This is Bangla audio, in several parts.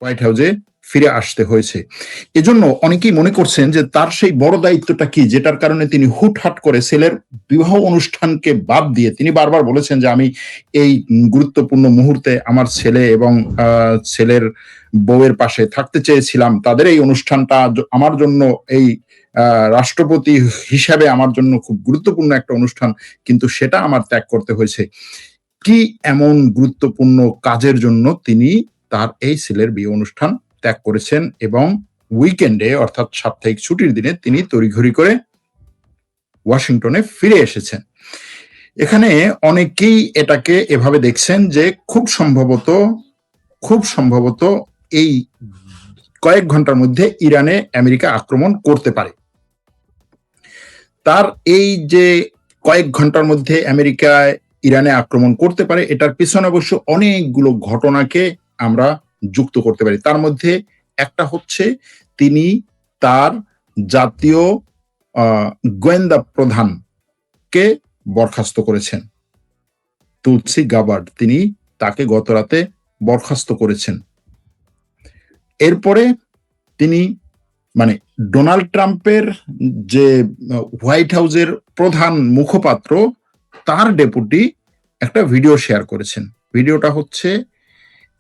হোয়াইট হাউসে ফিরে আসতে হয়েছে। এজন্য অনেকেই মনে করছেন যে তার সেই বড় দায়িত্বটা কি, যেটার কারণে তিনি হুটহাট করে ছেলের বিবাহ অনুষ্ঠানকে বাদ দিয়ে তিনি বারবার বলেছেন যে আমি এই গুরুত্বপূর্ণ মুহূর্তে আমার ছেলে এবং ছেলের বউয়ের পাশে থাকতে চেয়েছিলাম। তাদের এই অনুষ্ঠানটা আমার জন্য এই রাষ্ট্রপতি হিসাবে আমার জন্য খুব গুরুত্বপূর্ণ একটা অনুষ্ঠান, কিন্তু সেটা আমার ত্যাগ করতে হয়েছে। কি এমন গুরুত্বপূর্ণ কাজের জন্য তিনি তার এই ছেলের বিয়ে অনুষ্ঠান ত্যাগ করেছেন এবং উইকেন্ডে অর্থাৎ সাপ্তাহিক ছুটির দিনে তিনি তড়িঘড়ি করে ওয়াশিংটনে ফিরে এসেছেন। এখানে অনেকেই এটাকে এভাবে দেখছেন যে খুব সম্ভবত এই কয়েক ঘন্টার মধ্যে ইরানে আমেরিকা আক্রমণ করতে পারে। তার এই যে কয়েক ঘন্টার মধ্যে আমেরিকায় ইরানে আক্রমণ করতে পারে, এটার পিছনে অবশ্য অনেকগুলো ঘটনাকে আমরা যুক্ত করতে পারি। তার মধ্যে একটা হচ্ছে তিনি তার জাতীয় গোয়েন্দা প্রধানকে বরখাস্ত করেছেন, তুলসি গাবার্ড, তিনি তাকে গত রাতে বরখাস্ত করেছেন। এরপরে তিনি মানে ডোনাল্ড ট্রাম্পের যে হোয়াইট হাউসের প্রধান মুখপাত্র তার ডেপুটি একটা ভিডিও শেয়ার করেছেন। ভিডিওটা হচ্ছে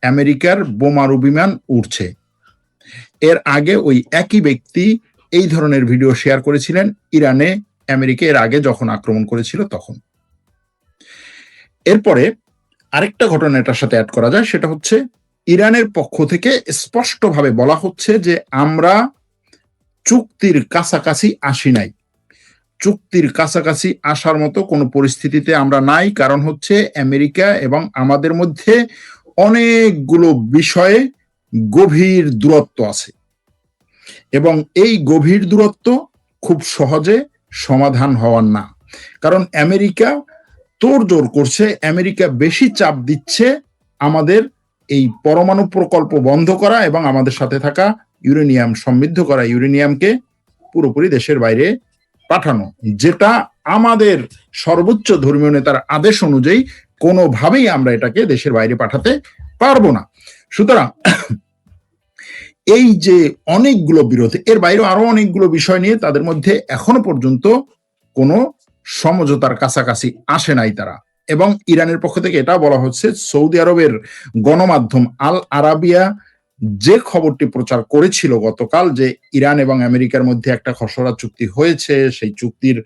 আমেরিকার বোমারু বিমান উড়ছে। এর আগে ওই একই ব্যক্তি এই ধরনের ভিডিও শেয়ার করেছিলেন ইরানে আমেরিকা এর আগে যখন আক্রমণ করেছিল তখন। এরপরে আরেকটা ঘটনা এটার সাথে অ্যাড করা যায়, সেটা হচ্ছে ইরানের পক্ষ থেকে স্পষ্টভাবে বলা হচ্ছে যে আমরা চুক্তির কাছাকাছি আসি নাই, চুক্তির কাছাকাছি আসার মতো কোনো পরিস্থিতিতে আমরা নাই। কারণ হচ্ছে আমেরিকা এবং আমাদের মধ্যে অনেকগুলো বিষয়ে গভীর দূরত্ব আছে এবং এই গভীর দূরত্ব খুব সহজে সমাধান হওয়ার না। কারণ আমেরিকা তোড়জোড় করছে, আমেরিকা বেশি চাপ দিচ্ছে আমাদের এই পরমাণু প্রকল্প বন্ধ করা এবং আমাদের সাথে থাকা ইউরেনিয়াম সমৃদ্ধ করা ইউরেনিয়ামকে পুরোপুরি দেশের বাইরে পাঠানো, যেটা আমাদের সর্বোচ্চ ধর্মীয় নেতার আদেশ অনুযায়ী কোনোভাবেই আমরা এটাকে দেশের বাইরে পাঠাতে পারবো না। সুতরাং এই যে অনেকগুলো বিরোধ, এর বাইরে আরো অনেকগুলো বিষয় নিয়ে তাদের মধ্যে এখনো পর্যন্ত কোনো সমঝোতার কাছাকাছি আসে নাই তারা। এবং ইরানের পক্ষ থেকে এটা বলা হচ্ছে, সৌদি আরবের গণমাধ্যম আল আরাবিয়া যে খবরটি প্রচার করেছিল গতকাল যে ইরান এবং আমেরিকার মধ্যে একটা খসড়া চুক্তি হয়েছে, সেই চুক্তির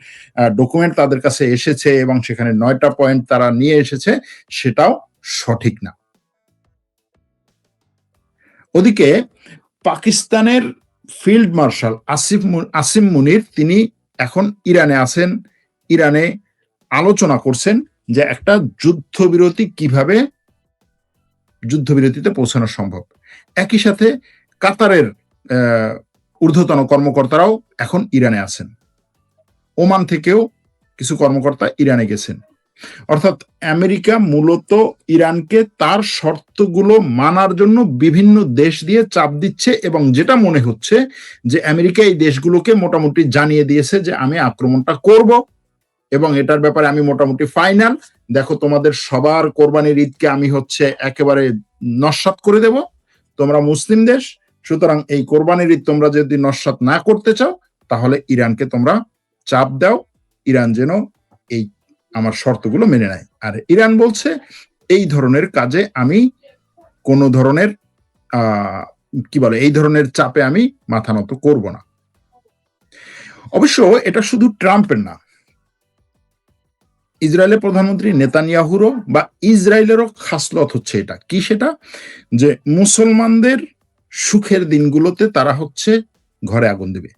ডকুমেন্ট তাদের কাছে এসেছে এবং সেখানে 9টা পয়েন্ট তারা নিয়ে এসেছে, সেটাও সঠিক না। ওদিকে পাকিস্তানের ফিল্ড মার্শাল আসিম মুনির তিনি এখন ইরানে আছেন। ইরানে আলোচনা করছেন যে একটা যুদ্ধবিরতিতে পৌঁছানো সম্ভব। একই সাথে কাতারের ঊর্ধ্বতন কর্মকর্তারাও এখন ইরানে আছেন। ওমান থেকেও কিছু কর্মকর্তা ইরানে গেছেন। অর্থাৎ আমেরিকা মূলত ইরানকে তার শর্তগুলো মানার জন্য বিভিন্ন দেশ দিয়ে চাপ দিচ্ছে এবং যেটা মনে হচ্ছে যে আমেরিকা এই দেশগুলোকে মোটামুটি জানিয়ে দিয়েছে যে আমি আক্রমণটা করব এবং এটার ব্যাপারে আমি মোটামুটি ফাইনাল। দেখো, তোমাদের সবার কোরবানির ঈদকে আমি একেবারে নস্যাৎ করে দেব, তোমরা মুসলিম দেশ, সুতরাং এই কোরবানির ঈদ তোমরা যদি নস্যাৎ না করতে চাও তাহলে ইরানকে তোমরা চাপ দাও, ইরান যেন এই আমার শর্তগুলো মেনে নেয়। আর ইরান বলছে এই ধরনের কাজে আমি কোন ধরনের এই ধরনের চাপে আমি মাথা নত করব না। অবশ্য এটা শুধু ট্রাম্পের না, ইসরায়েলের প্রধানমন্ত্রী নেতানিয়াহুরও বা ইসরায়েলেরও খাসলত হচ্ছে এটা কি, সেটা যে মুসলমানদের সুখের দিনগুলোতে তারা ঘরে আগুন দেবে।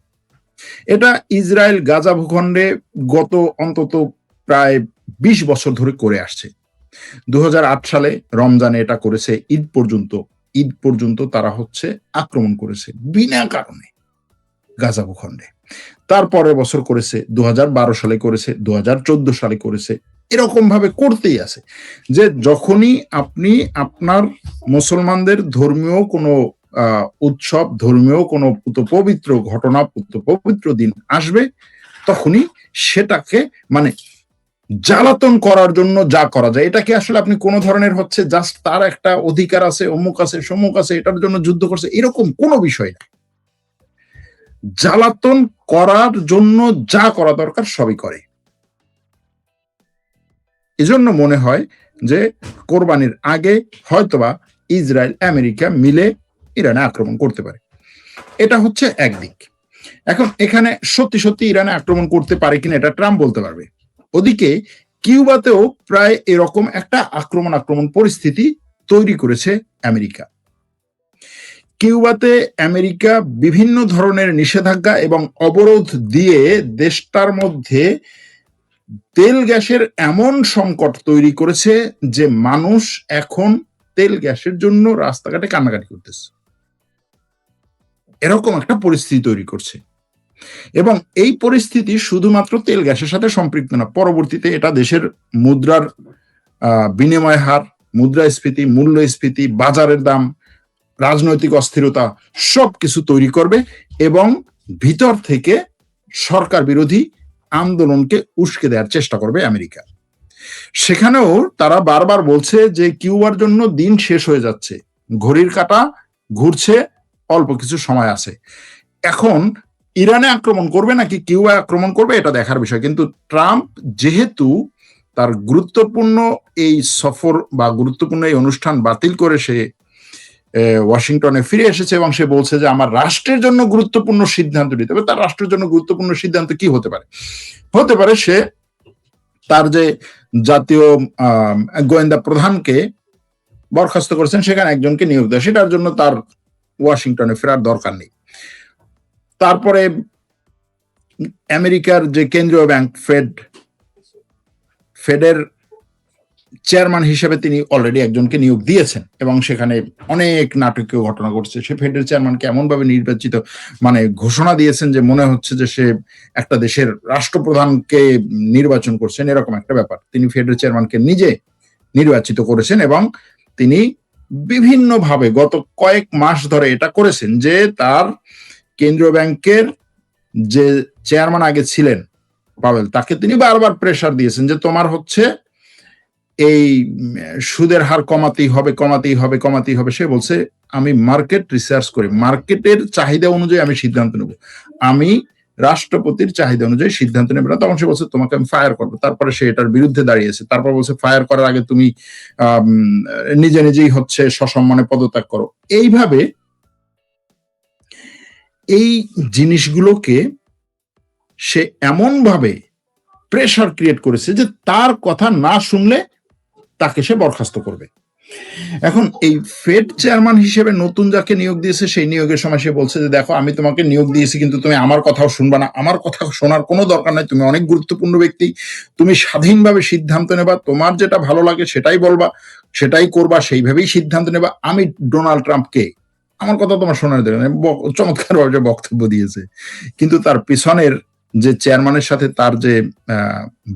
এটা ইসরায়েল গাজা ভূখণ্ডে গত অন্তত প্রায় 20 বছর ধরে করে আসছে। 2008 সালে রমজানে এটা করেছে, ঈদ পর্যন্ত তারা আক্রমণ করেছে বিনা কারণে গাজা ভূখণ্ডে। তারপরের বছর করেছে, 2012 সালে করেছে, 2014 সালে করেছে, এরকম ভাবে করতেই আছে যে যখনই আপনি আপনার মুসলমানদের ধর্মীয় কোনো উৎসব, ধর্মীয় কোনো পবিত্র ঘটনা, পবিত্র দিন আসবে, তখনই সেটাকে জ্বালাতন করার জন্য যা করা যায়, এটাকে আসলে আপনি কোন ধরনের হচ্ছে জাস্ট তার একটা অধিকার আছে, অমুক আছে, সমুক আছে, এটার জন্য যুদ্ধ করছে, এরকম কোনো বিষয় না। জ্বালাতন করার জন্য যা করা দরকার সবই করে। এজন্য মনে হয় যে কোরবানির আগে হয়তোবা ইসরায়েল আমেরিকা মিলে ইরানে আক্রমণ করতে পারে। এটা হচ্ছে একদিক। এখন এখানে সত্যি সত্যি ইরানে আক্রমণ করতে পারে কিনা এটা ট্রাম্প বলতে পারবে। ওদিকে কিউবাতেও প্রায় এরকম একটা আক্রমণ পরিস্থিতি তৈরি করেছে আমেরিকা। কিউবাতে আমেরিকা বিভিন্ন ধরনের নিষেধাজ্ঞা এবং অবরোধ দিয়ে দেশটার মধ্যে তেল গ্যাসের এমন সংকট তৈরি করেছে যে মানুষ এখন তেল গ্যাসের জন্য রাস্তাঘাটে কান্নাকাটি করতেছে। এরকম একটা পরিস্থিতি তৈরি করছে এবং এই পরিস্থিতি শুধুমাত্র তেল গ্যাসের সাথে সম্পৃক্ত না, পরবর্তীতে এটা দেশের মুদ্রার বিনিময় হার, মুদ্রাস্ফীতি, মূল্যস্ফীতি, বাজারের দাম, রাজনৈতিক অস্থিরতা সবকিছু তৈরি করবে এবং ভিতর থেকে সরকার বিরোধী আন্দোলনকে উস্কে দেওয়ার চেষ্টা করবে আমেরিকা। সেখানেও তারা বারবার বলছে যে কিউবার জন্য দিন শেষ হয়ে যাচ্ছে, ঘড়ির কাঁটা ঘুরছে, অল্প কিছু সময় আছে। এখন ইরানে আক্রমণ করবে নাকি কিউবা আক্রমণ করবে এটা দেখার বিষয়। কিন্তু ট্রাম্প যেহেতু তার গুরুত্বপূর্ণ এই সফর বা গুরুত্বপূর্ণ এই অনুষ্ঠান বাতিল করে সে ওয়াশিংটনে ফিরে এসেছে এবং সে বলছে যে আমার রাষ্ট্রের জন্য গুরুত্বপূর্ণ সিদ্ধান্ত নিতে হবে। তার রাষ্ট্রের জন্য গুরুত্বপূর্ণ সিদ্ধান্ত কি হতে পারে? হতে পারে সে তার যে জাতীয় গোয়েন্দা প্রধানকে বরখাস্ত করেছেন সেখানে একজনকে নিয়োগ দেয়, সেটার জন্য তার ওয়াশিংটনে ফেরার দরকার নেই। তারপরে আমেরিকার যে কেন্দ্রীয় ব্যাংক ফেডের চেয়ারম্যান হিসেবে তিনি অলরেডি একজনকে নিয়োগ দিয়েছেন এবং সেখানে অনেক নাটকীয় ঘটনা ঘটছে। সে ফেডের চেয়ারম্যানকে এমন ভাবে নির্বাচিত ঘোষণা দিয়েছেন যে মনে হচ্ছে যে সে একটা দেশের রাষ্ট্রপ্রধানকে নির্বাচন করছেন, এরকম একটা ব্যাপার। তিনি ফেডের চেয়ারম্যানকে নিজে নির্বাচিত করেছেন এবং তিনি বিভিন্নভাবে গত কয়েক মাস ধরে এটা করেছেন যে তার কেন্দ্রীয় ব্যাংকের যে চেয়ারম্যান আগে ছিলেন পাওয়েল, তাকে তিনি বারবার প্রেসার দিয়েছেন যে তোমার হচ্ছে এই সুদের হার কমাতেই হবে। সে বলছে আমি মার্কেট রিসার্চ করি, মার্কেটের চাহিদা অনুযায়ী আমি সিদ্ধান্ত নেব, আমি রাষ্ট্রপতির চাহিদা অনুযায়ী সিদ্ধান্ত নেবে না। তখন সে বলছে তোমাকে আমি ফায়ার করবো। তারপরে সে এটার বিরুদ্ধে দাঁড়িয়েছে। তারপর বলছে ফায়ার করার আগে তুমি নিজেই হচ্ছে সসম্মানে পদত্যাগ করো। এইভাবে এই জিনিসগুলোকে সে এমন ভাবে প্রেসার ক্রিয়েট করেছে যে তার কথা না শুনলে তাকে সে বরখাস্ত করবে। এখন এই ফেড চেয়ারম্যান হিসেবে নতুন যাকে নিয়োগ দিয়েছে সেই নিয়োগের সময় সে বলছে যে দেখো আমি তোমাকে নিয়োগ দিয়েছি কিন্তু তুমি আমার কথাও শুনবা না, আমার কথা শোনার কোনো দরকার নাই, তুমি অনেক গুরুত্বপূর্ণ ব্যক্তি, তুমি স্বাধীনভাবে সিদ্ধান্ত নেবা, তোমার যেটা ভালো লাগে সেটাই বলবা, সেটাই করবা, সেইভাবেই সিদ্ধান্ত নেবা। আমি ডোনাল্ড ট্রাম্পকে আমার কথা তোমার শোনার দরকার নেই, চমৎকার ভাবে বক্তব্য দিয়েছে। কিন্তু তার পিছনের যে চেয়ারম্যানের সাথে তার যে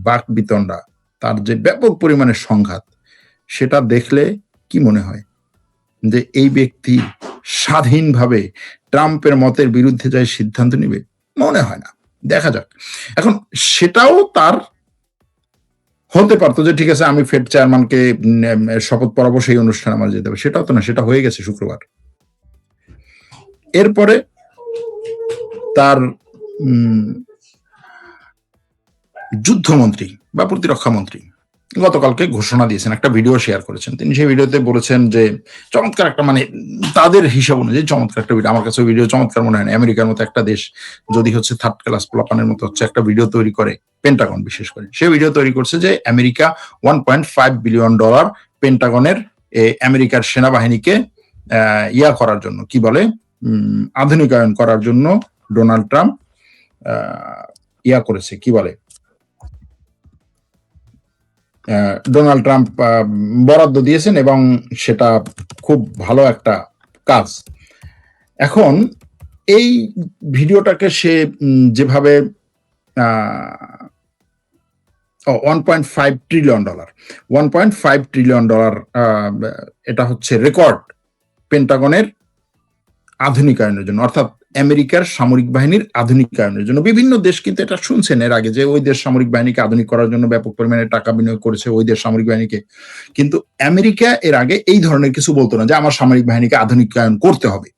বাক বিতণ্ডা, তার যে ব্যাপক পরিমাণের সংঘাত, সেটা দেখলে কি মনে হয় যে এই ব্যক্তি স্বাধীনভাবে ট্রাম্পের মতের বিরুদ্ধে যায় সিদ্ধান্ত নিবে? মনে হয় না। দেখা যাক। এখন সেটাও তার হতে পারতো যে ঠিক আছে আমি ফেড চেয়ারম্যানকে শপথ পড়াবো, সেই অনুষ্ঠানে আমার যেতে হবে, সেটাও তো না, সেটা হয়ে গেছে শুক্রবার। এরপরে তার যুদ্ধমন্ত্রী বা প্রতিরক্ষা মন্ত্রী গতকালকে ঘোষণা দিয়েছেন, একটা ভিডিও শেয়ার করেছেন। তিনি সেই ভিডিওতে বলেছেন যে চমৎকার একটা, তাদের হিসাব অনুযায়ী চমৎকার একটা ভিডিও। আমার কাছে ভিডিও চমৎকার মনে হয় না। আমেরিকার মতো একটা দেশ যদি হচ্ছে থার্ড ক্লাস পোলাপানের মতো হচ্ছে একটা ভিডিও তৈরি করে, পেন্টাগন বিশেষ করে, সে ভিডিও তৈরি করছে যে আমেরিকা $1.5 বিলিয়ন পেন্টাগনের আমেরিকার সেনাবাহিনীকে ইয়া করার জন্য, কি বলে, আধুনিকায়ন করার জন্য ডোনাল্ড ট্রাম্প ইয়া করেছে, কি বলে, ডোনাল্ড ট্রাম্প বরাদ্দ দিয়েছেন এবং সেটা খুব ভালো একটা কাজ। এখন এই ভিডিওটাকে সে যেভাবে $1.5 ট্রিলিয়ন এটা হচ্ছে রেকর্ড পেন্টাগনের আধুনিকায়নের জন্য, অর্থাৎ আমেরিকার সামরিক বাহিনীর আধুনিকায়নের জন্য। বিভিন্ন দেশ কিন্তু এটা শুনছেন এর আগে যে ওই দেশ সামরিক বাহিনীকে আধুনিক করার জন্য ব্যাপক পরিমাণে টাকা বিনিয়োগ করেছে ওই দেশ সামরিক বাহিনীকে। কিন্তু আমেরিকা এর আগে এই ধরনের কিছু বলতো না যে আমার সামরিক বাহিনীকে আধুনিকায়ন করতে হবে।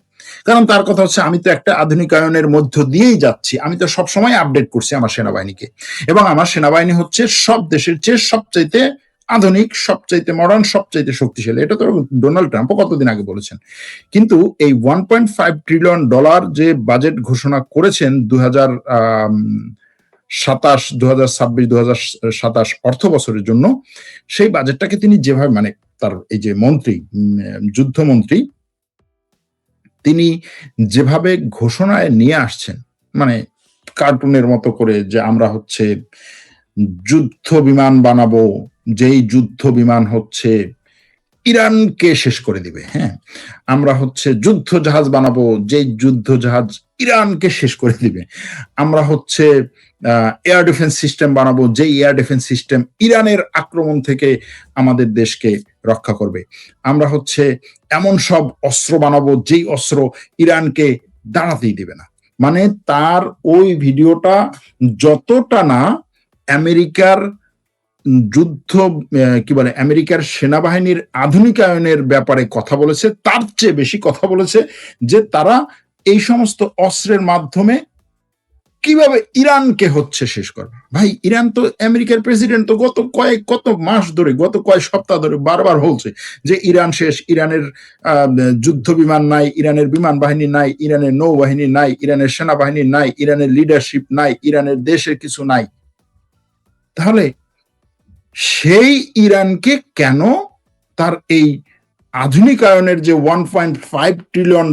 কারণ তার কথা হচ্ছে আমি তো একটা আধুনিকায়নের মধ্য দিয়েই যাচ্ছি, আমি তো সবসময় আপডেট করছি আমার সেনাবাহিনীকে, এবং আমার সেনাবাহিনী হচ্ছে সব দেশের চেয়ে সবচাইতে আধুনিক, সবচাইতে মডার্ন, সবচাইতে শক্তিশালী। এটা তো ডোনাল্ড ট্রাম্পও কতদিন আগে বলেছেন। কিন্তু এই $1.5 ট্রিলিয়ন যে বাজেট ঘোষণা করেছেন 2027 অর্থ বছরের জন্য, সেই বাজেটটাকে তিনি যেভাবে মানে তার এই যে মন্ত্রী, যুদ্ধমন্ত্রী, তিনি যেভাবে ঘোষণায় নিয়ে আসছেন মানে কার্টুনের মতো করে যে আমরা হচ্ছে যুদ্ধ বিমান বানাবো, যেই যুদ্ধ বিমান হচ্ছে ইরানকে শেষ করে দিবে। হ্যাঁ, আমরা হচ্ছে যুদ্ধ জাহাজ বানাবো, যেই যুদ্ধ জাহাজ ইরানকে শেষ করে দিবে। আমরা হচ্ছে এয়ার ডিফেন্স সিস্টেম বানাবো, যেই এয়ার ডিফেন্স সিস্টেম ইরানের আক্রমণ থেকে আমাদের দেশকে রক্ষা করবে। আমরা হচ্ছে এমন সব অস্ত্র বানাবো, যেই অস্ত্র ইরানকে দাঁড়াতেই দিবে না। মানে তার ওই ভিডিওটা যতটা না আমেরিকার যুদ্ধ কি বলে আমেরিকার সেনাবাহিনীর আধুনিকায়নের ব্যাপারে কথা বলেছে, তার চেয়ে বেশি কথা বলেছে যে তারা এই সমস্ত অস্ত্রের মাধ্যমে কিভাবে ইরানকে হচ্ছে শেষ করবে। ভাই, ইরান তো আমেরিকার প্রেসিডেন্ট তো কত মাস ধরে, গত কয়েক সপ্তাহ ধরে বারবার বলছে যে ইরান শেষ, ইরানের যুদ্ধ বিমান নাই, ইরানের বিমান বাহিনী নাই, ইরানের নৌবাহিনী নাই, ইরানের সেনাবাহিনী নাই, ইরানের লিডারশিপ নাই, ইরানের দেশের কিছু নাই। তাহলে সেই ইরানকে কেন তার এই আধুনিকায়নের যে $1.5 ট্রিলিয়ন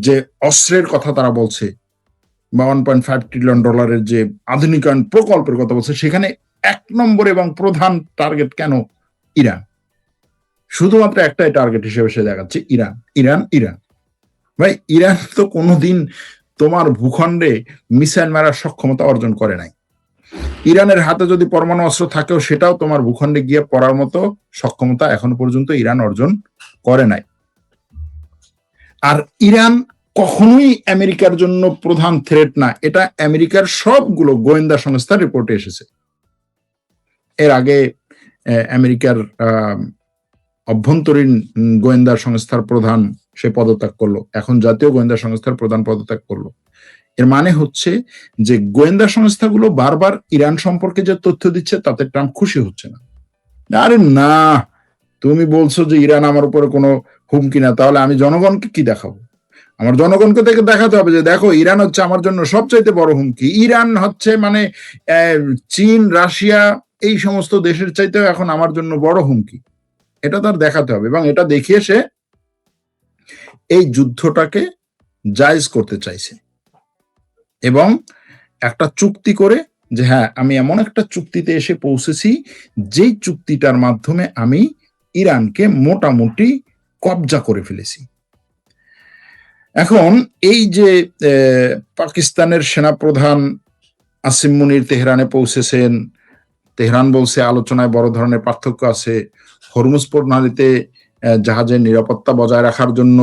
যে অস্ত্রের কথা তারা বলছে বা $1.5 ট্রিলিয়ন যে আধুনিকায়ন প্রকল্পের কথা বলছে, সেখানে 1 নম্বর এবং প্রধান টার্গেট কেন ইরান? শুধুমাত্র একটাই টার্গেট হিসেবে সে দেখাচ্ছে ইরান, ইরান, ইরান। ভাই, ইরান তো কোনোদিন তোমার ভূখণ্ডে মিসাইল মারার সক্ষমতা অর্জন করে নাই। ইরানের হাতে যদি পরমাণু অস্ত্র থাকেও সেটাও তোমার ভূখণ্ডে গিয়ে পড়ার মতো সক্ষমতা এখনো পর্যন্ত ইরান অর্জন করে নাই। আর ইরান কখনোই আমেরিকার জন্য প্রধান থ্রেট না, এটা আমেরিকার সবগুলো গোয়েন্দা সংস্থার রিপোর্টে এসেছে। এর আগে আমেরিকার অভ্যন্তরীণ গোয়েন্দা সংস্থার প্রধান সে পদত্যাগ করলো, এখন জাতীয় গোয়েন্দা সংস্থার প্রধান পদত্যাগ করলো। এর মানে হচ্ছে যে গোয়েন্দা সংস্থাগুলো বারবার ইরান সম্পর্কে যে তথ্য দিচ্ছে তাতে ট্রাম্প খুশি হচ্ছে না। আরে না, তুমি বলছো যে ইরান আমার উপরে কোনো হুমকি না, তাহলে আমি জনগণকে কি দেখাবো? আমার জনগণকে থেকে দেখাতে হবে যে দেখো ইরান হচ্ছে আমার জন্য সবচাইতে বড় হুমকি। ইরান হচ্ছে মানে চীন, রাশিয়া এই সমস্ত দেশের চাইতেও এখন আমার জন্য বড় হুমকি। এটা তার দেখাতে হবে, এবং এটা দেখিয়ে সে এই যুদ্ধটাকে জায়েজ করতে চাইছে এবং একটা চুক্তি করে যে হ্যাঁ, আমি এমন একটা চুক্তিতে এসে পৌঁছেছি যেই চুক্তিটার মাধ্যমে আমি ইরানকে মোটামুটি কবজা করে ফেলেছি। এখন এই যে পাকিস্তানের সেনাপ্রধান আসিম মুনির তেহরানে পৌঁছেছেন, তেহরান বলছে আলোচনায় বড় ধরনের পার্থক্য আছে, হরমুজ প্রণালীতে জাহাজের নিরাপত্তা বজায় রাখার জন্য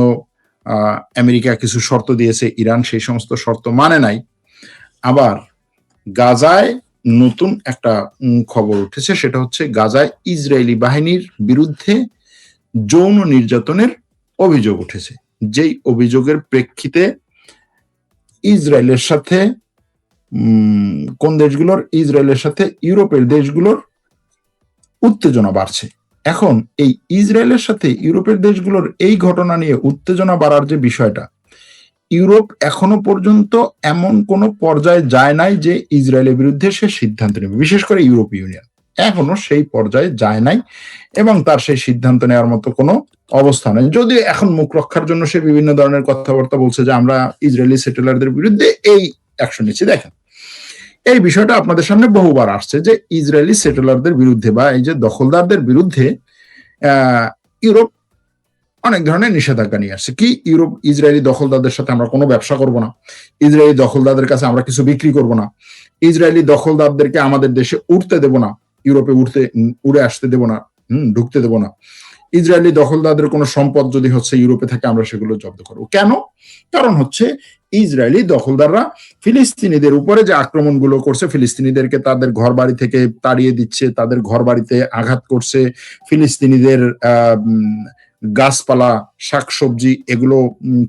আমেরিকা কিছু শর্ত দিয়েছে, ইরান সেই সমস্ত শর্ত মানে নাই। আবার গাজায় নতুন একটা খবর উঠেছে, সেটা হচ্ছে গাজায় ইসরায়েলি বাহিনীর বিরুদ্ধে যৌন নির্যাতনের অভিযোগ উঠেছে, যেই অভিযোগের প্রেক্ষিতে ইসরায়েলের সাথে কোন দেশগুলোর, ইসরায়েলের সাথে ইউরোপের দেশগুলোর উত্তেজনা বাড়ছে। এখন এই ইসরায়েলের সাথে ইউরোপের দেশগুলোর এই ঘটনা নিয়ে উত্তেজনা বাড়ার যে বিষয়টা, ইউরোপ এখনো পর্যন্ত এমন কোন পর্যায়ে যায় নাই যে ইসরায়েলের বিরুদ্ধে সে সিদ্ধান্ত নেবে, বিশেষ করে ইউরোপীয় ইউনিয়ন এখনো সেই পর্যায়ে যায় নাই এবং তার সেই সিদ্ধান্ত নেওয়ার মতো কোনো অবস্থা নেই। যদিও এখন মুখ রক্ষার জন্য সে বিভিন্ন ধরনের কথাবার্তা বলছে যে আমরা ইসরায়েলি সেটেলারদের বিরুদ্ধে এই অ্যাকশন নিচ্ছি। দেখেন, এই বিষয়টা আপনাদের সামনে বহুবার আসছে যে ইসরায়েলি সেটেলারদের বিরুদ্ধে বা এই যে দখলদারদের বিরুদ্ধে ইউরোপ অনেক ধরনের নিষেধাজ্ঞা নিয়ে আসছে। কি, ইউরোপ ইসরায়েলি দখলদারদের সাথে আমরা কোনো ব্যবসা করব না, ইসরায়েলি দখলদারদের কাছে আমরা কিছু বিক্রি করব না, ইসরায়েলি দখলদারদেরকে আমাদের দেশে উঠতে দেব না, ইউরোপে উড়ে আসতে দেব না, ঢুকতে দেব না, ইসরায়েলি দখলদারদের কোনো সম্পদ যদি হচ্ছে ইউরোপে থাকে আমরা সেগুলো জব্দ করবো। কেন? কারণ হচ্ছে ইসরায়েলি দখলদাররা ফিলিস্তিনিদের উপরে যে আক্রমণগুলো করছে, ফিলিস্তিনিদেরকে তাদের ঘর বাড়ি থেকে তাড়িয়ে দিচ্ছে, তাদের ঘর বাড়িতে আঘাত করছে, ফিলিস্তিনিদের গাছপালা, শাকসবজি এগুলো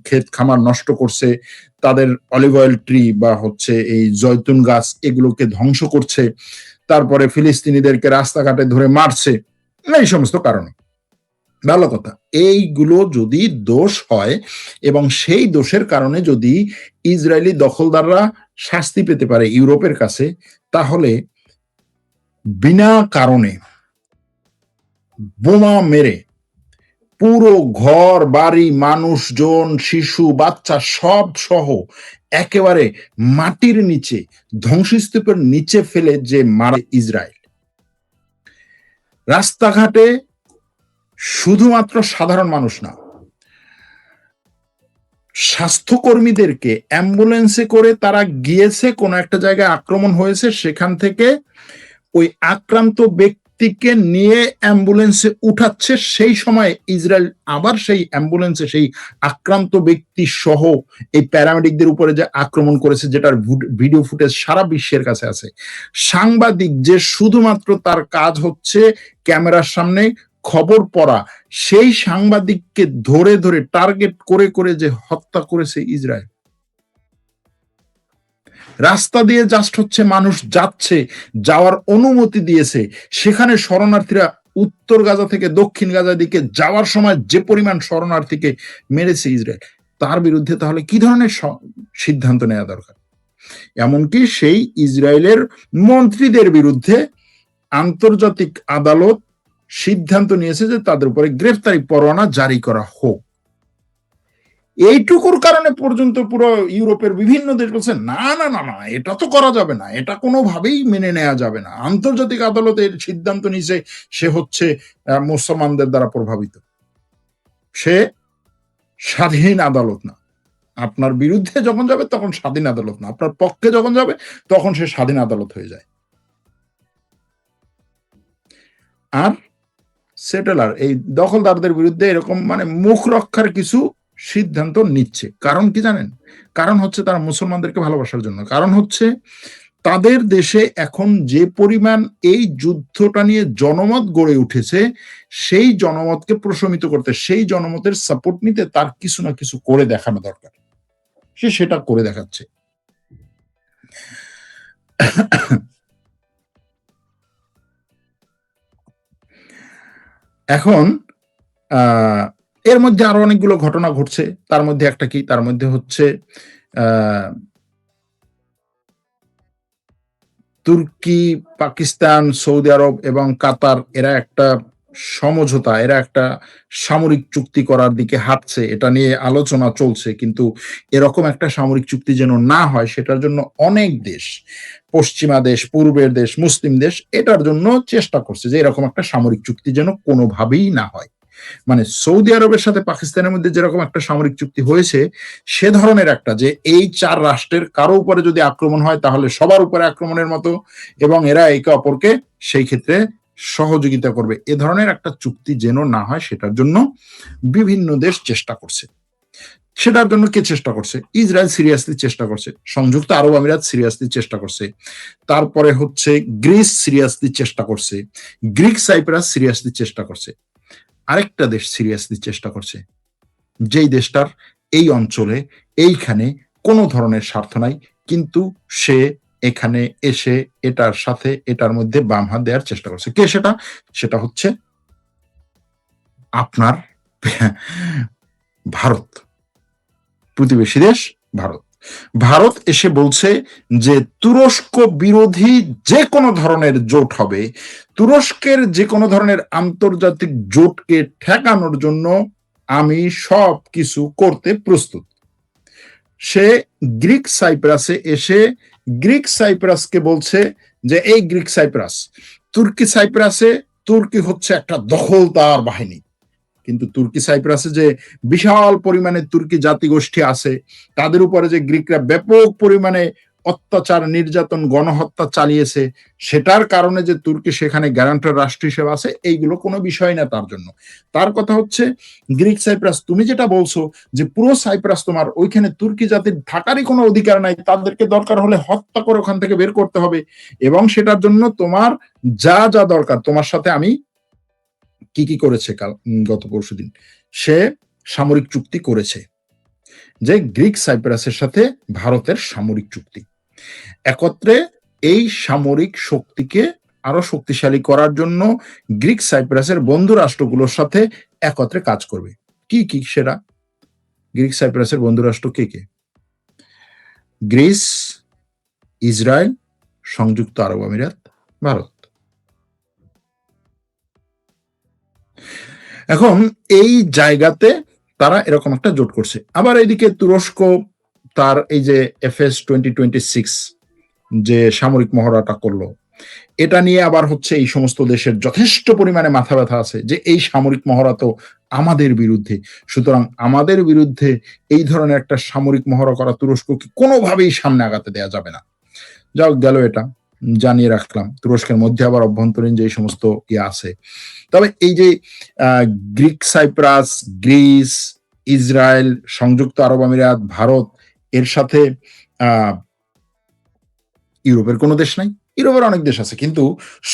ক্ষেত খামার নষ্ট করছে, তাদের অলিভ অয়েল ট্রি বা হচ্ছে এই জয়তুন গাছ এগুলোকে ধ্বংস করছে, তারপরে ফিলিস্তিনিদেরকে রাস্তাঘাটে ধরে মারছে, এই সমস্ত কারণে। ভালো কথা, এইগুলো যদি দোষ হয় এবং সেই দোষের কারণে যদি ইসরায়েলি দখলদাররা শাস্তি পেতে পারে ইউরোপের কাছে, তাহলে বিনা কারণে বোমা মেরে পুরো ঘর বাড়ি, মানুষজন, শিশু, বাচ্চা সব সহ একেবারে মাটির নিচে, ধ্বংসস্তূপের নিচে ফেলে যে মারে ইসরায়েল, রাস্তাঘাটে শুধুমাত্র সাধারণ মানুষ না, স্বাস্থ্যকর্মীদেরকে অ্যাম্বুলেন্সে করে তারা গিয়েছে, কোনো একটা জায়গায় আক্রমণ হয়েছে, সেখান থেকে ওই আক্রান্ত ব্যক্তিকে নিয়ে অ্যাম্বুলেন্সে উঠাচ্ছে, সেই সময় ইসরায়েল আবার সেই অ্যাম্বুলেন্সে সেই আক্রান্ত ব্যক্তি সহ এই প্যারামেডিকদের উপরে যে আক্রমণ করেছে, যেটার ভিডিও ফুটেজ সারা বিশ্বের কাছে আছে। সাংবাদিক যে শুধুমাত্র তার কাজ হচ্ছে ক্যামেরার সামনে খবর পড়া, সেই সাংবাদিককে ধরে ধরে টার্গেট করে করে যে হত্যা করেছে ইসরায়েল। রাস্তা দিয়ে জাস্ট হচ্ছে মানুষ যাচ্ছে, যাওয়ার অনুমতি দিয়েছে, সেখানে শরণার্থীরা উত্তর গাজা থেকে দক্ষিণ গাজার দিকে যাওয়ার সময় যে পরিমাণ শরণার্থীকে মেরেছে ইসরায়েল, তার বিরুদ্ধে তাহলে কি ধরনের সিদ্ধান্ত নেওয়া দরকার? এমনকি সেই ইসরায়েলের মন্ত্রীদের বিরুদ্ধে আন্তর্জাতিক আদালত সিদ্ধান্ত নিয়েছে যে তাদের উপরে গ্রেফতারি পরোয়ানা জারি করা হোক। এইটুকুর কারণে পর্যন্ত পুরো ইউরোপের বিভিন্ন দেশ বলছে না না না না, এটা তো করা যাবে না, এটা কোনোভাবেই মেনে নেওয়া যাবে না। আন্তর্জাতিক আদালতের সিদ্ধান্ত নিছে, সে হচ্ছে মুসলমানদের দ্বারা প্রভাবিত, সে স্বাধীন আদালত না। আপনার বিরুদ্ধে যখন যাবে তখন স্বাধীন আদালত না, আপনার পক্ষে যখন যাবে তখন সে স্বাধীন আদালত হয়ে যায়। আর সেটেলার এই দখলদারদের বিরুদ্ধে এরকম মানে মুখ রক্ষার কিছু সিদ্ধান্ত নিচ্ছে। কারণ কি জানেন? কারণ হচ্ছে তারা মুসলমানদেরকে ভালোবাসার জন্য। কারণ হচ্ছে তাদের দেশে এখন যে পরিমাণ এই যুদ্ধটা নিয়ে জনমত গড়ে উঠেছে, সেই জনমতকে প্রশমিত করতে, সেই জনমতের সাপোর্ট নিতে তার কিছু না কিছু করে দেখানো দরকার। সে সেটা করে দেখাচ্ছে। এখন এর মধ্যে আরো অনেকগুলো ঘটনা ঘটছে। তার মধ্যে একটা কি? তার মধ্যে হচ্ছে তুর্কি, পাকিস্তান, সৌদি আরব এবং কাতার এরা একটা সমঝোতা, এরা একটা সামরিক চুক্তি করার দিকে হাঁটছে। এটা নিয়ে আলোচনা চলছে, কিন্তু এরকম একটা সামরিক চুক্তি যেন না হয় সেটার জন্য অনেক দেশ, পশ্চিমা দেশ, পূর্বের দেশ, মুসলিম দেশ এটার জন্য চেষ্টা করছে যে এরকম একটা সামরিক চুক্তি যেন কোনোভাবেই না হয়। মানে সৌদি আরবের সাথে পাকিস্তানের মধ্যে যেরকম একটা সামরিক চুক্তি হয়েছে, সে ধরনের একটা, যে এই চার রাষ্ট্রের কারো উপরে যদি আক্রমণ হয় তাহলে সবার উপরে আক্রমণের মতো, এবং এরা একে অপরকে সেই ক্ষেত্রে সহযোগিতা করবে, এ ধরনের একটা চুক্তি যেন না হয় সেটার জন্য বিভিন্ন দেশ চেষ্টা করছে। সেটার জন্য কে চেষ্টা করছে? ইসরায়েল সিরিয়াসলি চেষ্টা করছে, সংযুক্ত আরব আমিরাত সিরিয়াসলি চেষ্টা করছে, তারপরে হচ্ছে গ্রিস সিরিয়াসলি চেষ্টা করছে, গ্রিক সাইপ্রাস সিরিয়াসলি চেষ্টা করছে, আরেকটা দেশ সিরিয়াসলি চেষ্টা করছে, যেই দেশটার এই অঞ্চলে এইখানে কোনো ধরনের স্বার্থ নাই, কিন্তু সে এখানে এসে এটার সাথে এটার মধ্যে বাম হাত দেওয়ার চেষ্টা করছে। কে সেটা? সেটা হচ্ছে আপনার ভারত, প্রতিবেশী দেশ ভারত। ভারত এসে বলছে যে তুরস্ক বিরোধী যে কোনো ধরনের জোট হবে, তুরস্কের যে কোনো ধরনের আন্তর্জাতিক জোটকে ঠেকানোর জন্য আমি সব কিছু করতে প্রস্তুত। সে গ্রিক সাইপ্রাসে এসে গ্রিক সাইপ্রাসকে বলছে যে এই গ্রিক সাইপ্রাস, তুর্কি সাইপ্রাসে তুর্কি হচ্ছে একটা দখলদার বাহিনী, কিন্তু তুর্কি সাইপ্রাসে যে বিশাল পরিমাণে তুর্কি জাতিগোষ্ঠী আছে, তাদের উপরে যে গ্রিকরা ব্যাপক পরিমাণে অত্যাচার, নির্যাতন, গণহত্যা চালিয়েছে, সেটার কারণে যে তুর্কি সেখানে গ্যারান্টার রাষ্ট্র হিসেবে আছে, এইগুলো কোনো বিষয় না তার জন্য। তার কথা হচ্ছে গ্রিক সাইপ্রাস, তুমি যেটা বলছো যে পুরো সাইপ্রাস তোমার, ওইখানে তুর্কি জাতির থাকারই কোনো অধিকার নাই, তাদেরকে দরকার হলে হত্যা করে ওখান থেকে বের করতে হবে, এবং সেটার জন্য তোমার যা যা দরকার, তোমার সাথে আমি কি করেছে গত পরশুদিন, সে সামরিক চুক্তি করেছে, যে গ্রিক সাইপ্রাসের সাথে ভারতের সামরিক চুক্তি, একত্রে এই সামরিক শক্তিকে আরো শক্তিশালী করার জন্য গ্রিক সাইপ্রাসের বন্ধু রাষ্ট্রগুলোর সাথে একত্রে কাজ করবে। কি সেটা? গ্রিক সাইপ্রাসের বন্ধু রাষ্ট্র কে কে? গ্রিস, ইসরায়েল, সংযুক্ত আরব আমিরাত, ভারত। এখন এই জায়গাতে তারা এরকম একটা জোট করছে। আবার এইদিকে তুরস্ক তার এই যে FS 2026 যে সামরিক মহড়াটা করলো, এটা নিয়ে আবার হচ্ছে এই সমস্ত দেশের যথেষ্ট পরিমাণে মাথা ব্যথা আছে যে এই সামরিক মহড়া তো আমাদের বিরুদ্ধে, সুতরাং আমাদের বিরুদ্ধে এই ধরনের একটা সামরিক মহড়া করা তুরস্ককে কোনোভাবেই সামনে আগাতে দেয়া যাবে না। যাও গেল, এটা জানিয়ে রাখলাম। তুরস্কের মধ্যে আবার অভ্যন্তরীণ যে সমস্ত আছে। তবে এই যে গ্রিক সাইপ্রাস, গ্রিস, ইসরায়েল, সংযুক্ত আরব আমিরাত, ভারত, এর সাথে ইউরোপের কোনো দেশ নাই। ইউরোপের অনেক দেশ আছে, কিন্তু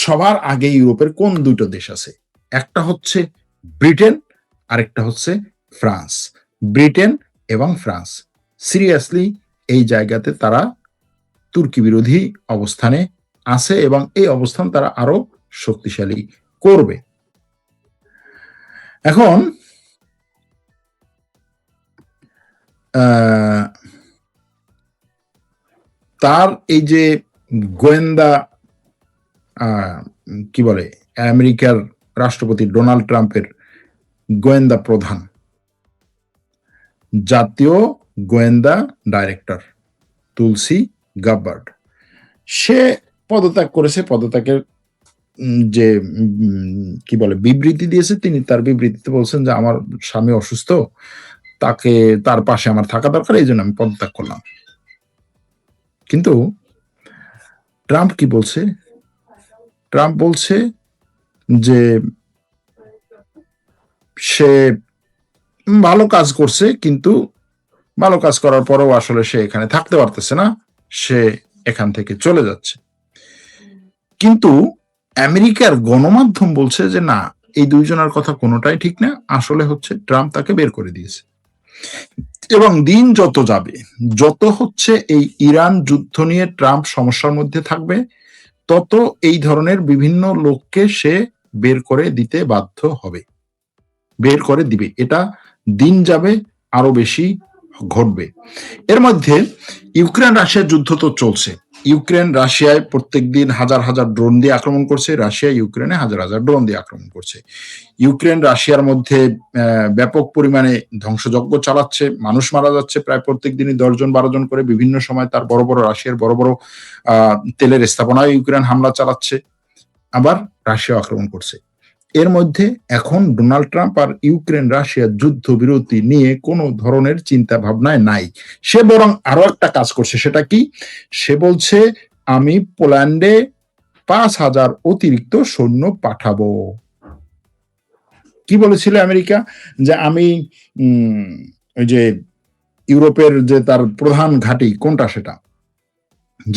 সবার আগে ইউরোপের কোন দুটো দেশ আছে? একটা হচ্ছে ব্রিটেন, আরেকটা হচ্ছে ফ্রান্স। ব্রিটেন এবং ফ্রান্স সিরিয়াসলি এই জায়গাতে তারা তুর্কি বিরোধী অবস্থানে আছে, এবং এই অবস্থান তারা আরো শক্তিশালী করবে। এখন তার এই যে গোয়েন্দা কি বলে, আমেরিকার রাষ্ট্রপতি ডোনাল্ড ট্রাম্পের গোয়েন্দা প্রধান, জাতীয় গোয়েন্দা ডাইরেক্টর তুলসি গাব্বার্ড, সে পদত্যাগ করেছে। পদত্যাগের যে কি বলে বিবৃতি দিয়েছে, তিনি তার বিবৃতিতে বলছেন যে আমার স্বামী অসুস্থ, তার পাশে আমার থাকা দরকার, এই জন্য আমি পদত্যাগ করলাম। কিন্তু ট্রাম্প কি বলছে? ট্রাম্প বলছে যে সে ভালো কাজ করছে, কিন্তু ভালো কাজ করার পরেও আসলে সে এখানে থাকতে পারতেছে না, সে এখান থেকে চলে যাচ্ছে। কিন্তু আমেরিকার গণমাধ্যম বলছে যে না, এই দুইজনের কথা কোনোটাই ঠিক না, আসলে হচ্ছে ট্রাম্প তাকে বের করে দিয়েছে। এবং দিন যত যাবে, যত হচ্ছে এই ইরান যুদ্ধ নিয়ে ট্রাম্প সমস্যার মধ্যে থাকবে, তত এই ধরনের বিভিন্ন লোককে সে বের করে দিতে বাধ্য হবে, বের করে দিবে। এটা দিন যাবে আরো বেশি ঘটবে। এর মধ্যে ইউক্রেন রাশিয়ার যুদ্ধ তো চলছে। ইউক্রেন রাশিয়ায় প্রত্যেকদিন হাজার হাজার ড্রোন দিয়ে আক্রমণ করছে, রাশিয়া ইউক্রেনে হাজার হাজার ড্রোন দিয়ে আক্রমণ করছে। ইউক্রেন রাশিয়ার মধ্যে ব্যাপক পরিমাণে ধ্বংসযজ্ঞ চালাচ্ছে, মানুষ মারা যাচ্ছে প্রায় প্রত্যেক দিনই 10 জন 12 জন করে। বিভিন্ন সময় তার বড় বড় রাশিয়ার বড় বড় তেলের স্থাপনায় ইউক্রেন হামলা চালাচ্ছে, আবার রাশিয়া আক্রমণ করছে। এর মধ্যে এখন ডোনাল্ড ট্রাম্প আর ইউক্রেন রাশিয়ার যুদ্ধ বিরতি নিয়ে কোনো ধরনের চিন্তা ভাবনায় নাই। সে বরং আরো একটা কাজ করছে। সেটা কি? সে বলছে আমি পোল্যান্ডে 5,000 অতিরিক্ত সৈন্য পাঠাবো। কি বলেছিল আমেরিকা? যে আমি ওই যে ইউরোপের যে তার প্রধান ঘাঁটি কোনটা, সেটা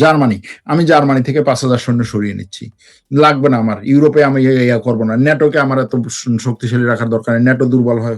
জার্মানি, আমি জার্মানি থেকে 5,000 সৈন্য সরিয়ে নিচ্ছি, লাগবে না আমার, ইউরোপে আমি ইয়া করবো না, ন্যাটোকে আমার এত শক্তিশালী রাখার দরকার নেই, ন্যাটো দুর্বল হয়।